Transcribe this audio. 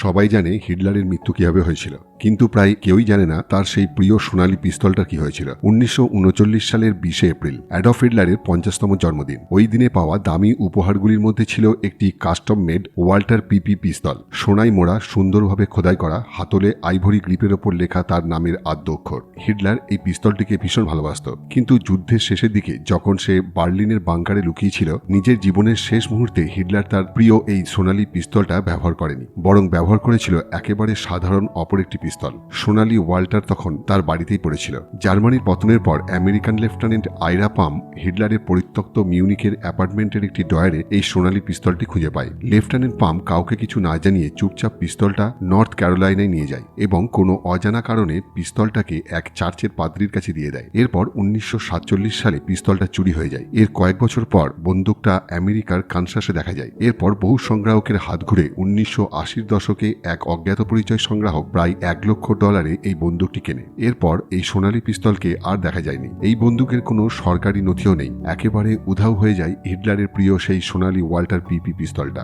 সবাই জানে হিটলারের মৃত্যু কিভাবে হয়েছিল, কিন্তু প্রায় কেউই জানে না তার সেই প্রিয় সোনালী পিস্তলটা কি হয়েছিল। 1939 সালের 20 এপ্রিল অ্যাডলফ হিটলারের 50তম জন্মদিন। ওই দিনে পাওয়া দামি উপহারগুলির মধ্যে ছিল একটি কাস্টম মেড ওয়াল্টার পিপি পিস্তল, সোনাই মোড়া, সুন্দরভাবে খোদাই করা, হাতলে আইভরি গ্রিপের ওপর লেখা তার নামের আদ্য অক্ষর। হিটলার এই পিস্তলটিকে ভীষণ ভালোবাসত, কিন্তু যুদ্ধের শেষের দিকে যখন সে বার্লিনের বাংকারে লুকিয়েছিল, নিজের জীবনের শেষ মুহূর্তে হিটলার তার প্রিয় এই সোনালী পিস্তলটা ব্যবহার করেনি, বরং ব্যবহার করেছিল একেবারে সাধারণ অপর একটি পিস্তল। সোনালী ওয়াল্টার তখন তার বাড়িতেই পড়েছিল। জার্মানির পতনের পর আমেরিকান লেফটেন্যান্ট আইরা পাম হিটলারের পরিত্যক্ত মিউনিকের অ্যাপার্টমেন্টের একটি ডয়ারে এই সোনালী পিস্তলটি খুঁজে পায়। লেফটেন্যান্ট পাম কাউকে কিছু না জানিয়ে চুপচাপ পিস্তলটা নর্থ ক্যারোলাইনায় নিয়ে যায় এবং কোনো অজানা কারণে পিস্তলটাকে এক চার্চের পাদ্রীর কাছে দিয়ে দেয়। এরপর 1947 সালে পিস্তলটা চুরি হয়ে যায়। এর কয়েক বছর পর বন্দুকটা আমেরিকার কানসাসে দেখা যায়। এরপর বহু সংগ্রাহকের হাত ঘুরে 1980-র দশকে এক অজ্ঞাত পরিচয় সংগ্রাহক প্রায় $1 লক্ষ এই বন্দুকটি কেনে। এরপর এই সোনালী পিস্তলকে আর দেখা যায়নি। এই বন্দুকের কোনো সরকারি নথিও নেই। একেবারে উধাও হয়ে যায় হিটলারের প্রিয় সেই সোনালী ওয়াল্টার পিপি পিস্তলটা।